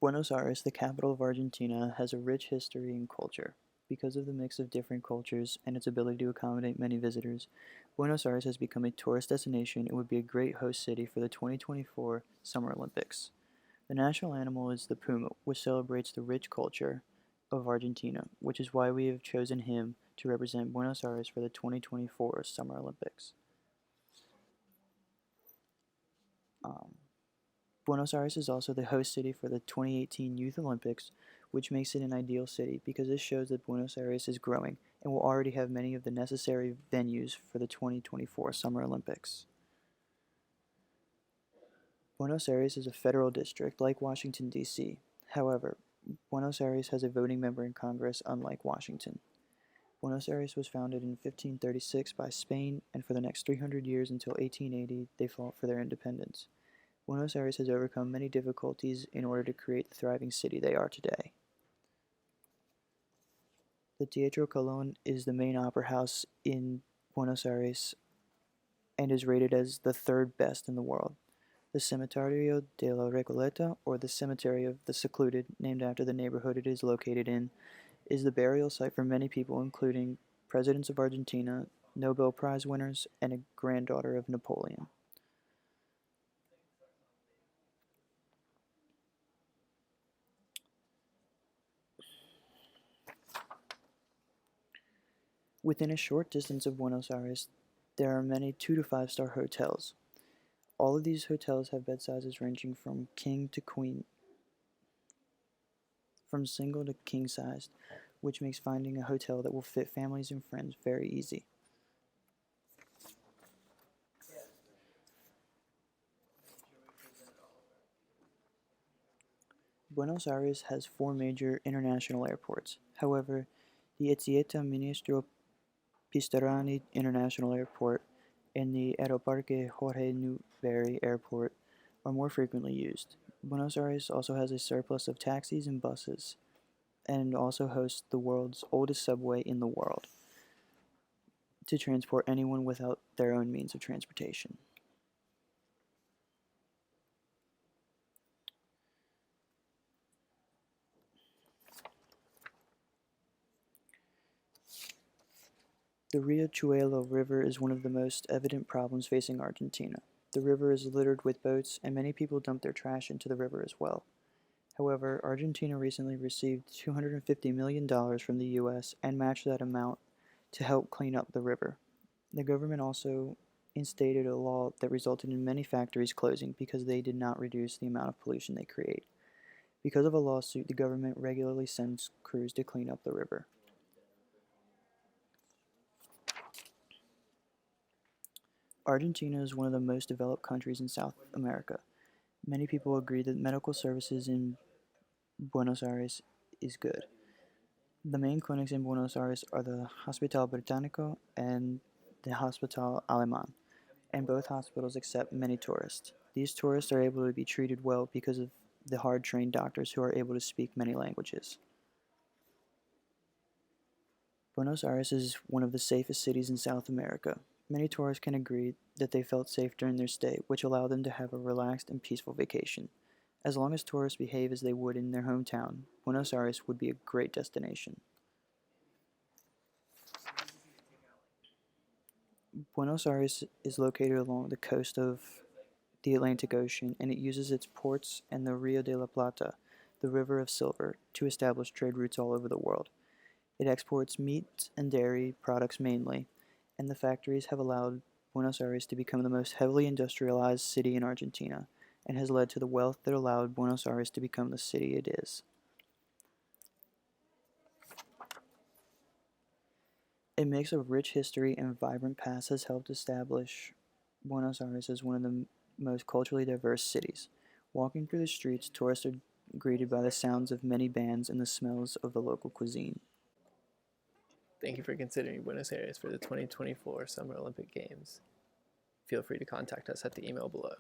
Buenos Aires, the capital of Argentina, has a rich history and culture. Because of the mix of different cultures and its ability to accommodate many visitors, Buenos Aires has become a tourist destination and would be a great host city for the 2024 Summer Olympics. The national animal is the puma, which celebrates the rich culture of Argentina, which is why we have chosen him to represent Buenos Aires for the 2024 Summer Olympics. Um, Buenos Aires is also the host city for the 2018 Youth Olympics, which makes it an ideal city because this shows that Buenos Aires is growing and will already have many of the necessary venues for the 2024 Summer Olympics. Buenos Aires is a federal district like Washington, D.C. However, Buenos Aires has a voting member in Congress unlike Washington. Buenos Aires was founded in 1536 by Spain, and for the next 300 years until 1880, they fought for their independence. Buenos Aires has overcome many difficulties in order to create the thriving city they are today. The Teatro Colón is the main opera house in Buenos Aires and is rated as the third best in the world. The Cementerio de la Recoleta, or the Cemetery of the Secluded, named after the neighborhood it is located in, is the burial site for many people, including presidents of Argentina, Nobel Prize winners, and a granddaughter of Napoleon. Within a short distance of Buenos Aires, there are many 2 to 5 star hotels. All of these hotels have bed sizes ranging from king to queen, from single to king sized, which makes finding a hotel that will fit families and friends very easy. Buenos Aires has 4 major international airports. However, the Ezeiza Ministro Pistarani International Airport and the Aeroparque Jorge Newbery Airport are more frequently used. Buenos Aires also has a surplus of taxis and buses, and also hosts the world's oldest subway in the world to transport anyone without their own means of transportation. The Riachuelo River is one of the most evident problems facing Argentina. The river is littered with boats, and many people dump their trash into the river as well. However, Argentina recently received $250 million from the US and matched that amount to help clean up the river. The government also instated a law that resulted in many factories closing because they did not reduce the amount of pollution they create. Because of a lawsuit, the government regularly sends crews to clean up the river. Argentina is one of the most developed countries in South America. Many people agree that medical services in Buenos Aires is good. The main clinics in Buenos Aires are the Hospital Británico and the Hospital Alemán, and both hospitals accept many tourists. These tourists are able to be treated well because of the hard trained doctors who are able to speak many languages. Buenos Aires is one of the safest cities in South America. Many tourists can agree that they felt safe during their stay, which allowed them to have a relaxed and peaceful vacation. As long as tourists behave as they would in their hometown, Buenos Aires would be a great destination. Buenos Aires is located along the coast of the Atlantic Ocean, and it uses its ports and the Rio de la Plata, the River of Silver, to establish trade routes all over the world. It exports meat and dairy products mainly, and the factories have allowed Buenos Aires to become the most heavily industrialized city in Argentina, and has led to the wealth that allowed Buenos Aires to become the city it is. A mix of rich history and vibrant past has helped establish Buenos Aires as one of the most culturally diverse cities. Walking through the streets, tourists are greeted by the sounds of many bands and the smells of the local cuisine. Thank you for considering Buenos Aires for the 2024 Summer Olympic Games. Feel free to contact us at the email below.